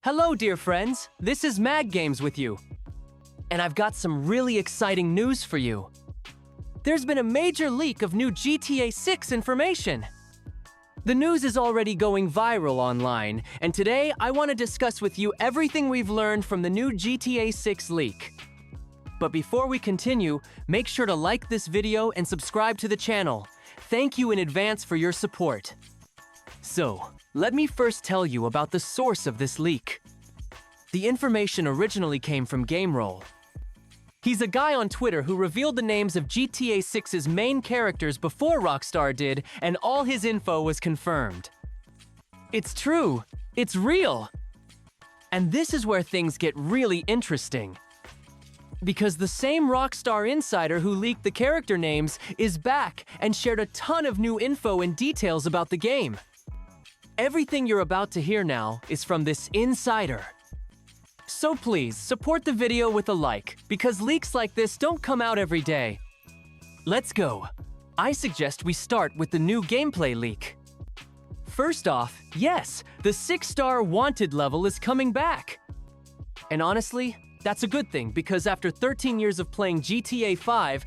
Hello, dear friends. This is Mag Games with you. And I've got some really exciting news for you. There's been a major leak of new GTA 6 information. The news is already going viral online, and today I want to discuss with you everything we've learned from the new GTA 6 leak. But before we continue, make sure to like this video and subscribe to the channel. Thank you in advance for your support. So, let me first tell you about the source of this leak. The information originally came from GameRoll. He's a guy on Twitter who revealed the names of GTA 6's main characters before Rockstar did, and all his info was confirmed. It's true. It's real. And this is where things get really interesting. Because the same Rockstar insider who leaked the character names is back and shared a ton of new info and details about the game. Everything you're about to hear now is from this insider. So please, support the video with a like, because leaks like this don't come out every day. Let's go. I suggest we start with the new gameplay leak. First off, yes, the 6-star wanted level is coming back. And honestly, that's a good thing, because after 13 years of playing GTA 5,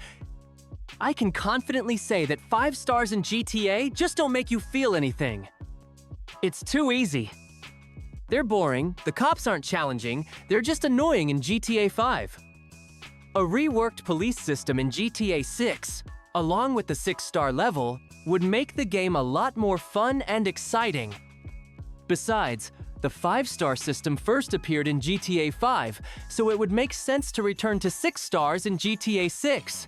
I can confidently say that 5 stars in GTA just don't make you feel anything. It's too easy. They're boring, the cops aren't challenging, they're just annoying in GTA 5. A reworked police system in GTA 6, along with the 6-star level, would make the game a lot more fun and exciting. Besides, the 5-star system first appeared in GTA 5, so it would make sense to return to 6 stars in GTA 6.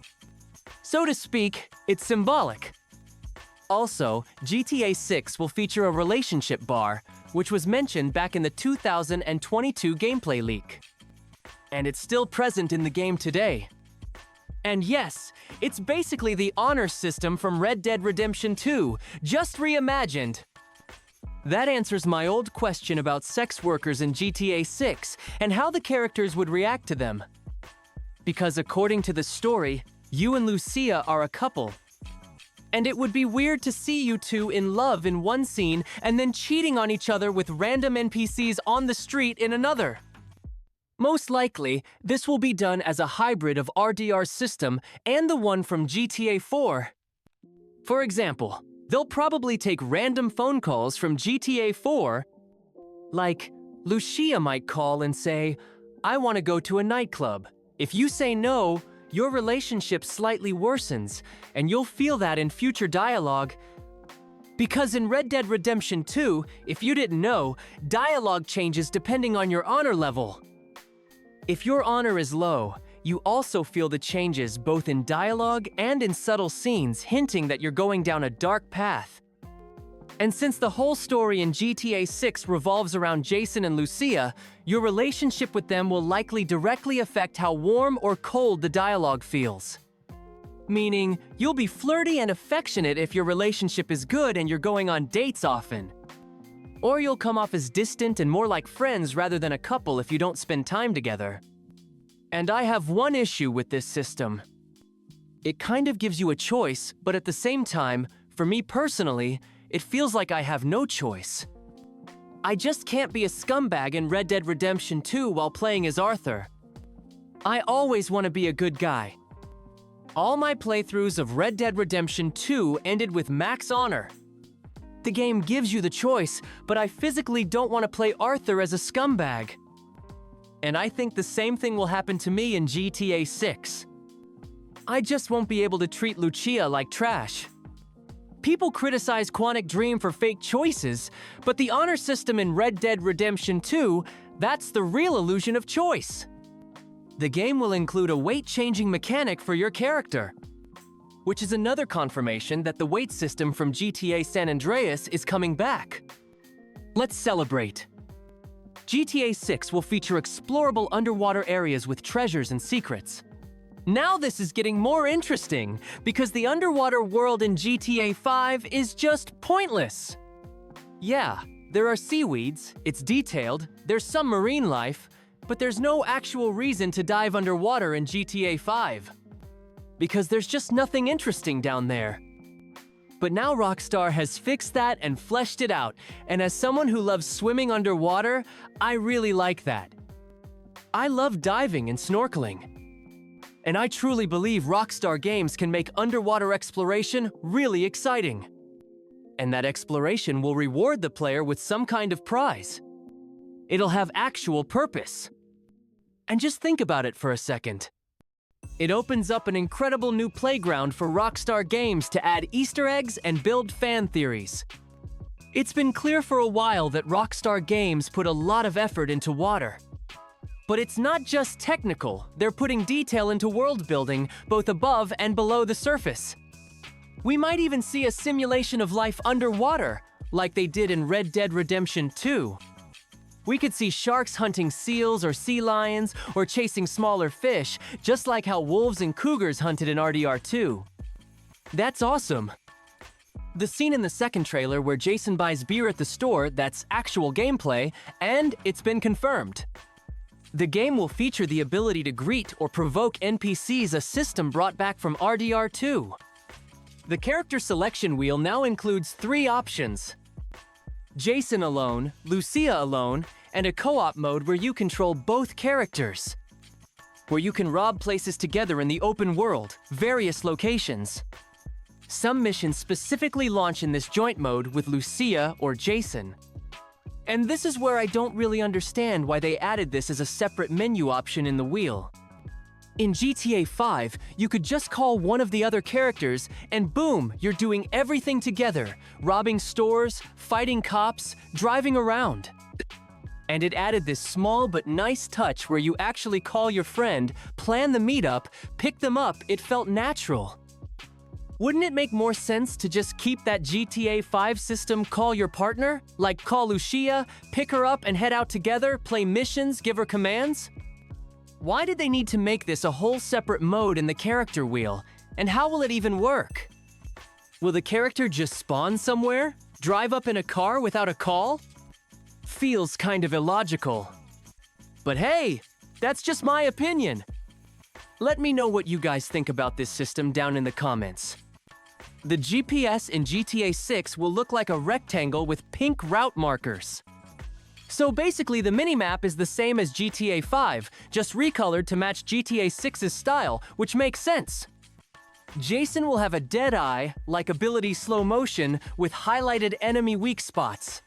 So to speak, it's symbolic. Also, GTA 6 will feature a relationship bar, which was mentioned back in the 2022 gameplay leak. And it's still present in the game today. And yes, it's basically the honor system from Red Dead Redemption 2, just reimagined. That answers my old question about sex workers in GTA 6 and how the characters would react to them. Because according to the story, you and Lucia are a couple. And it would be weird to see you two in love in one scene and then cheating on each other with random NPCs on the street in another. Most likely, this will be done as a hybrid of RDR's system and the one from GTA 4. For example, they'll probably take random phone calls from GTA 4, like Lucia might call and say, "I want to go to a nightclub. If you say no, your relationship slightly worsens, and you'll feel that in future dialogue." Because in Red Dead Redemption 2, if you didn't know, dialogue changes depending on your honor level. If your honor is low, you also feel the changes both in dialogue and in subtle scenes hinting that you're going down a dark path. And since the whole story in GTA 6 revolves around Jason and Lucia, your relationship with them will likely directly affect how warm or cold the dialogue feels. Meaning, you'll be flirty and affectionate if your relationship is good and you're going on dates often. Or you'll come off as distant and more like friends rather than a couple if you don't spend time together. And I have one issue with this system. It kind of gives you a choice, but at the same time, for me personally, it feels like I have no choice. I just can't be a scumbag in Red Dead Redemption 2 while playing as Arthur. I always want to be a good guy. All my playthroughs of Red Dead Redemption 2 ended with max honor. The game gives you the choice, but I physically don't want to play Arthur as a scumbag. And I think the same thing will happen to me in GTA 6. I just won't be able to treat Lucia like trash. People criticize Quantic Dream for fake choices, but the honor system in Red Dead Redemption 2, that's the real illusion of choice. The game will include a weight-changing mechanic for your character, which is another confirmation that the weight system from GTA San Andreas is coming back. Let's celebrate. GTA 6 will feature explorable underwater areas with treasures and secrets. Now this is getting more interesting, because the underwater world in GTA 5 is just pointless. Yeah, there are seaweeds, it's detailed, there's some marine life, but there's no actual reason to dive underwater in GTA 5. Because there's just nothing interesting down there. But now Rockstar has fixed that and fleshed it out, and as someone who loves swimming underwater, I really like that. I love diving and snorkeling. And I truly believe Rockstar Games can make underwater exploration really exciting. And that exploration will reward the player with some kind of prize. It'll have actual purpose. And just think about it for a second. It opens up an incredible new playground for Rockstar Games to add Easter eggs and build fan theories. It's been clear for a while that Rockstar Games put a lot of effort into water. But it's not just technical, they're putting detail into world building, both above and below the surface. We might even see a simulation of life underwater, like they did in Red Dead Redemption 2. We could see sharks hunting seals or sea lions, or chasing smaller fish, just like how wolves and cougars hunted in RDR2. That's awesome. The scene in the second trailer where Jason buys beer at the store, that's actual gameplay, and it's been confirmed. The game will feature the ability to greet or provoke NPCs, a system brought back from RDR2. The character selection wheel now includes 3 options: Jason alone, Lucia alone, and a co-op mode where you control both characters, where you can rob places together in the open world, various locations. Some missions specifically launch in this joint mode with Lucia or Jason. And this is where I don't really understand why they added this as a separate menu option in the wheel. In GTA 5, you could just call one of the other characters, and boom, you're doing everything together, robbing stores, fighting cops, driving around. And it added this small but nice touch where you actually call your friend, plan the meetup, pick them up. It felt natural. Wouldn't it make more sense to just keep that GTA 5 system, call your partner? Like call Lucia, pick her up and head out together, play missions, give her commands? Why did they need to make this a whole separate mode in the character wheel? And how will it even work? Will the character just spawn somewhere? Drive up in a car without a call? Feels kind of illogical. But hey, that's just my opinion. Let me know what you guys think about this system down in the comments. The GPS in GTA 6 will look like a rectangle with pink route markers. So basically the minimap is the same as GTA 5, just recolored to match GTA 6's style, which makes sense. Jason will have a dead eye, like ability slow motion, with highlighted enemy weak spots.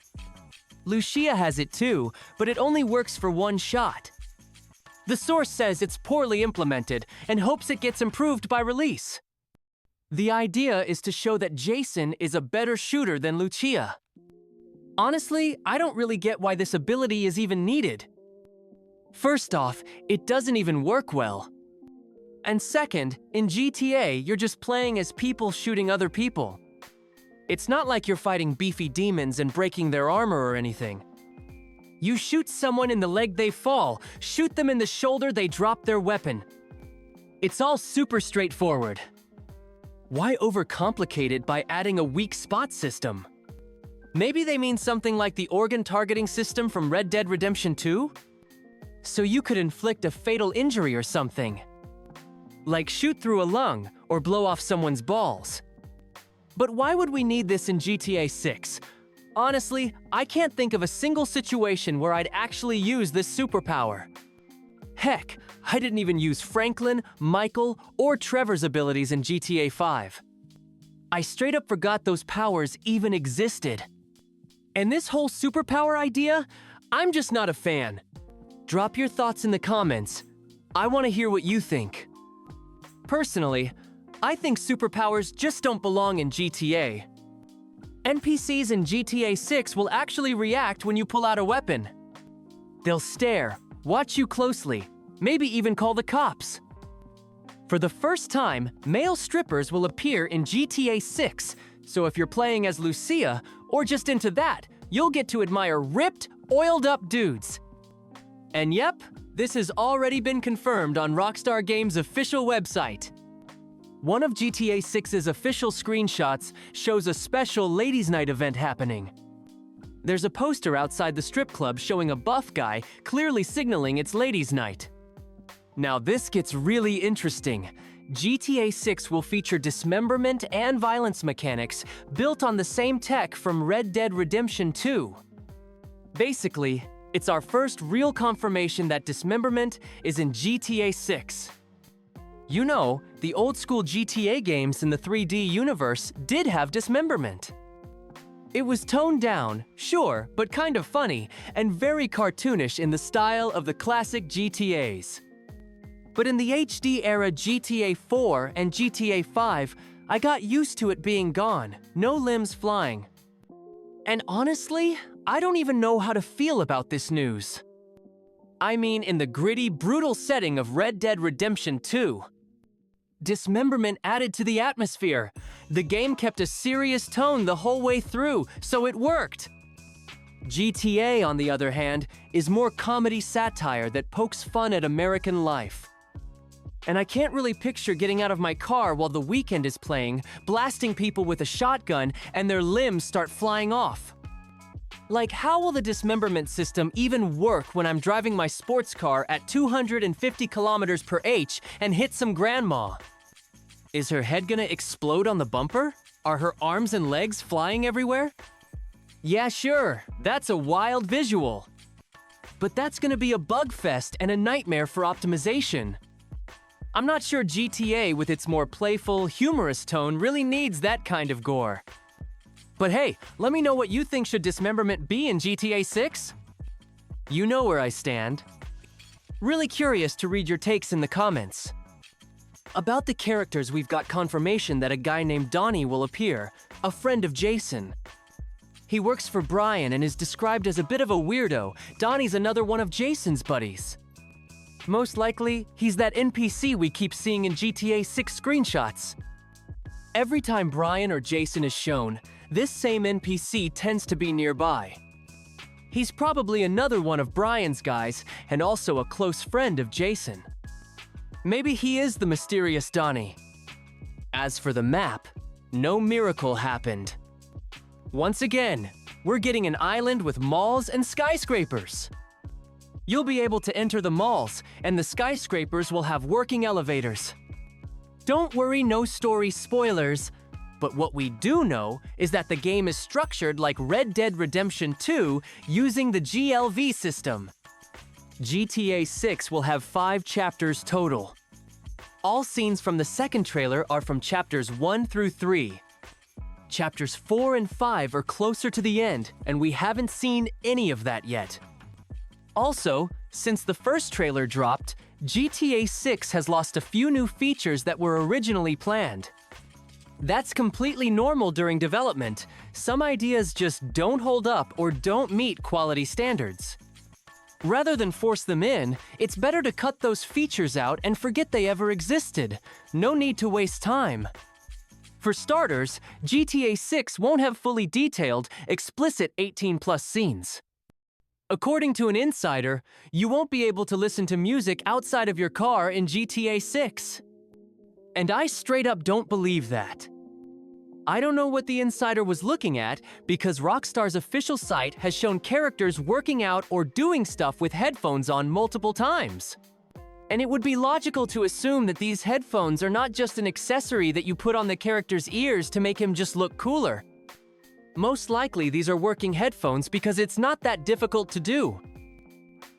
Lucia has it too, but it only works for one shot. The source says it's poorly implemented and hopes it gets improved by release. The idea is to show that Jason is a better shooter than Lucia. Honestly, I don't really get why this ability is even needed. First off, it doesn't even work well. And second, in GTA, you're just playing as people shooting other people. It's not like you're fighting beefy demons and breaking their armor or anything. You shoot someone in the leg, they fall. Shoot them in the shoulder, they drop their weapon. It's all super straightforward. Why overcomplicate it by adding a weak spot system? Maybe they mean something like the organ targeting system from Red Dead Redemption 2? So you could inflict a fatal injury or something. Like shoot through a lung or blow off someone's balls. But why would we need this in GTA 6? Honestly, I can't think of a single situation where I'd actually use this superpower. Heck, I didn't even use Franklin, Michael, or Trevor's abilities in GTA 5. I straight up forgot those powers even existed. And this whole superpower idea, I'm just not a fan. Drop your thoughts in the comments. I want to hear what you think. Personally, I think superpowers just don't belong in GTA. NPCs in GTA 6 will actually react when you pull out a weapon. They'll stare, watch you closely, maybe even call the cops. For the first time, male strippers will appear in GTA 6, so if you're playing as Lucia, or just into that, you'll get to admire ripped, oiled-up dudes. And yep, this has already been confirmed on Rockstar Games' official website. One of GTA 6's official screenshots shows a special Ladies' Night event happening. There's a poster outside the strip club showing a buff guy clearly signaling it's Ladies' Night. Now this gets really interesting. GTA 6 will feature dismemberment and violence mechanics built on the same tech from Red Dead Redemption 2. Basically, it's our first real confirmation that dismemberment is in GTA 6. You know, the old-school GTA games in the 3D universe did have dismemberment. It was toned down, sure, but kind of funny, and very cartoonish in the style of the classic GTAs. But in the HD era GTA 4 and GTA 5, I got used to it being gone, no limbs flying. And honestly, I don't even know how to feel about this news. I mean, in the gritty, brutal setting of Red Dead Redemption 2. Dismemberment added to the atmosphere. The game kept a serious tone the whole way through, so it worked. GTA, on the other hand, is more comedy satire that pokes fun at American life. And I can't really picture getting out of my car while The Weeknd is playing, blasting people with a shotgun, and their limbs start flying off. Like, how will the dismemberment system even work when I'm driving my sports car at 250 kilometers per h and hit some grandma? Is her head gonna explode on the bumper? Are her arms and legs flying everywhere? Yeah, sure, that's a wild visual. But that's gonna be a bug fest and a nightmare for optimization. I'm not sure GTA, with its more playful, humorous tone, really needs that kind of gore. But hey, let me know what you think should dismemberment be in GTA 6? You know where I stand. Really curious to read your takes in the comments. About the characters, we've got confirmation that a guy named Donnie will appear, a friend of Jason. He works for Brian and is described as a bit of a weirdo. Donnie's another one of Jason's buddies. Most likely, he's that NPC we keep seeing in GTA 6 screenshots. Every time Brian or Jason is shown, this same NPC tends to be nearby. He's probably another one of Brian's guys and also a close friend of Jason. Maybe he is the mysterious Donnie. As for the map, no miracle happened. Once again, we're getting an island with malls and skyscrapers. You'll be able to enter the malls, and the skyscrapers will have working elevators. Don't worry, no story spoilers, but what we do know is that the game is structured like Red Dead Redemption 2 using the GLV system. GTA 6 will have 5 chapters total. All scenes from the second trailer are from chapters 1 through 3. Chapters 4 and 5 are closer to the end, and we haven't seen any of that yet. Also, since the first trailer dropped, GTA 6 has lost a few new features that were originally planned. That's completely normal during development. Some ideas just don't hold up or don't meet quality standards. Rather than force them in, it's better to cut those features out and forget they ever existed. No need to waste time. For starters, GTA 6 won't have fully detailed, explicit 18+ scenes. According to an insider, you won't be able to listen to music outside of your car in GTA 6. And I straight up don't believe that. I don't know what the insider was looking at, because Rockstar's official site has shown characters working out or doing stuff with headphones on multiple times. And it would be logical to assume that these headphones are not just an accessory that you put on the character's ears to make him just look cooler. Most likely, these are working headphones because it's not that difficult to do.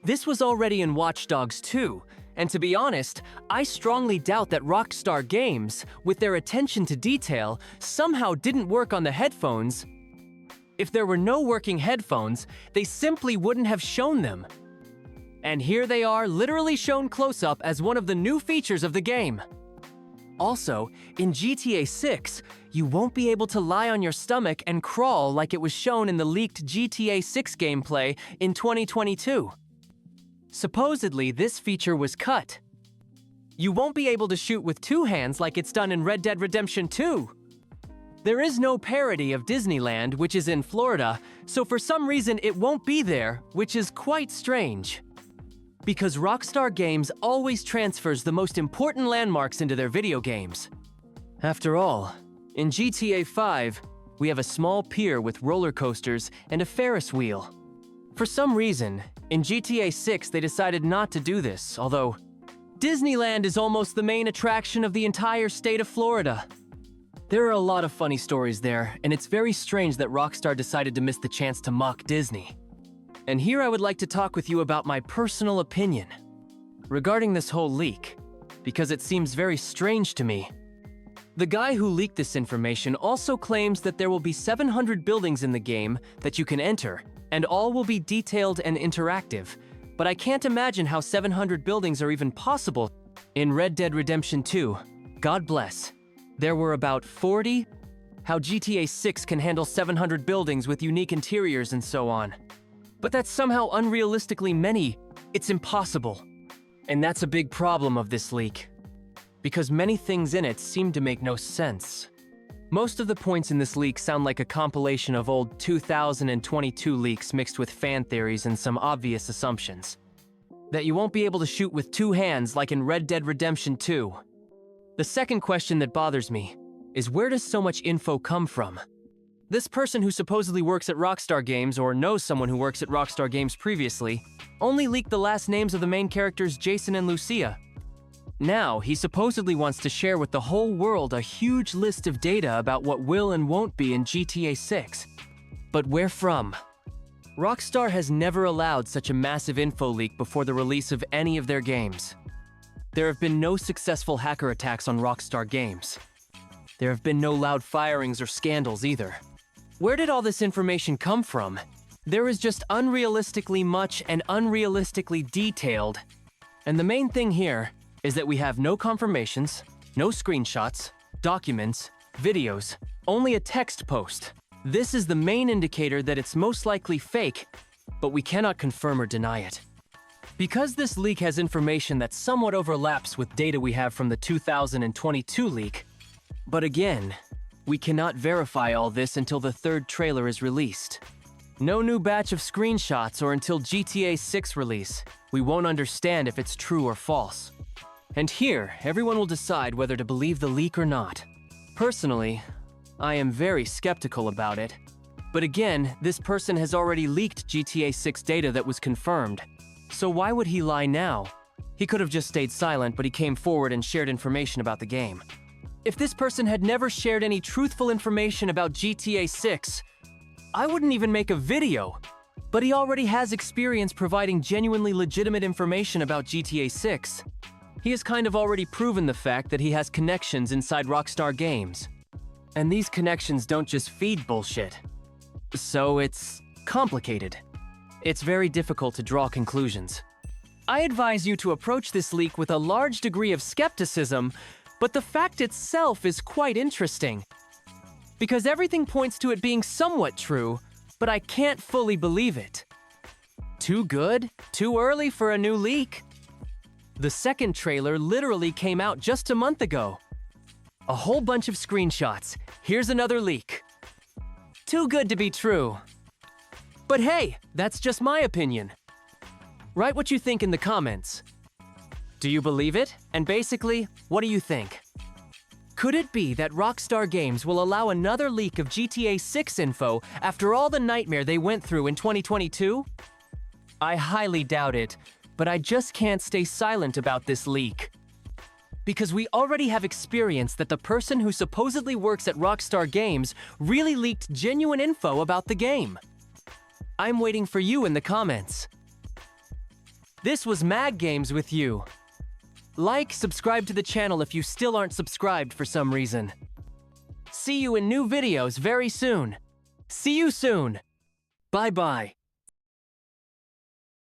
This was already in Watch Dogs 2, and to be honest, I strongly doubt that Rockstar Games, with their attention to detail, somehow didn't work on the headphones. If there were no working headphones, they simply wouldn't have shown them. And here they are, literally shown close up as one of the new features of the game. Also, in GTA 6, you won't be able to lie on your stomach and crawl like it was shown in the leaked GTA 6 gameplay in 2022. Supposedly, this feature was cut. You won't be able to shoot with 2 hands like it's done in Red Dead Redemption 2. There is no parody of Disneyland, which is in Florida, so for some reason it won't be there, which is quite strange. Because Rockstar Games always transfers the most important landmarks into their video games. After all, in GTA 5, we have a small pier with roller coasters and a Ferris wheel. For some reason, in GTA 6 they decided not to do this, although Disneyland is almost the main attraction of the entire state of Florida. There are a lot of funny stories there, and it's very strange that Rockstar decided to miss the chance to mock Disney. And here I would like to talk with you about my personal opinion regarding this whole leak, because it seems very strange to me. The guy who leaked this information also claims that there will be 700 buildings in the game that you can enter, and all will be detailed and interactive. But I can't imagine how 700 buildings are even possible. In Red Dead Redemption 2, God bless, there were about 40. How GTA 6 can handle 700 buildings with unique interiors and so on. But that's somehow unrealistically many. It's impossible. And that's a big problem of this leak, because many things in it seem to make no sense. Most of the points in this leak sound like a compilation of old 2022 leaks mixed with fan theories and some obvious assumptions. That you won't be able to shoot with two hands like in Red Dead Redemption 2. The second question that bothers me is, where does so much info come from? This person who supposedly works at Rockstar Games, or knows someone who works at Rockstar Games previously, only leaked the last names of the main characters Jason and Lucia. Now, he supposedly wants to share with the whole world a huge list of data about what will and won't be in GTA 6. But where from? Rockstar has never allowed such a massive info leak before the release of any of their games. There have been no successful hacker attacks on Rockstar Games. There have been no loud firings or scandals either. Where did all this information come from? There is just unrealistically much and unrealistically detailed. And the main thing here is that we have no confirmations, no screenshots, documents, videos, only a text post. This is the main indicator that it's most likely fake, but we cannot confirm or deny it. Because this leak has information that somewhat overlaps with data we have from the 2022 leak, but again, we cannot verify all this until the third trailer is released. No new batch of screenshots or until GTA 6 release. We won't understand if it's true or false. And here, everyone will decide whether to believe the leak or not. Personally, I am very skeptical about it. But again, this person has already leaked GTA 6 data that was confirmed. So why would he lie now? He could have just stayed silent, but he came forward and shared information about the game. If this person had never shared any truthful information about GTA 6, I wouldn't even make a video. But he already has experience providing genuinely legitimate information about GTA 6. He has kind of already proven the fact that he has connections inside Rockstar Games. And these connections don't just feed bullshit. So it's complicated. It's very difficult to draw conclusions. I advise you to approach this leak with a large degree of skepticism, but the fact itself is quite interesting. Because everything points to it being somewhat true, but I can't fully believe it. Too good? Too early for a new leak? The second trailer literally came out just a month ago. A whole bunch of screenshots. Here's another leak. Too good to be true. But hey, that's just my opinion. Write what you think in the comments. Do you believe it? And basically, what do you think? Could it be that Rockstar Games will allow another leak of GTA 6 info after all the nightmare they went through in 2022? I highly doubt it, but I just can't stay silent about this leak. Because we already have experience that the person who supposedly works at Rockstar Games really leaked genuine info about the game. I'm waiting for you in the comments. This was Mag Games with you. Like, subscribe to the channel if you still aren't subscribed for some reason. See you in new videos very soon. See you soon. Bye-bye.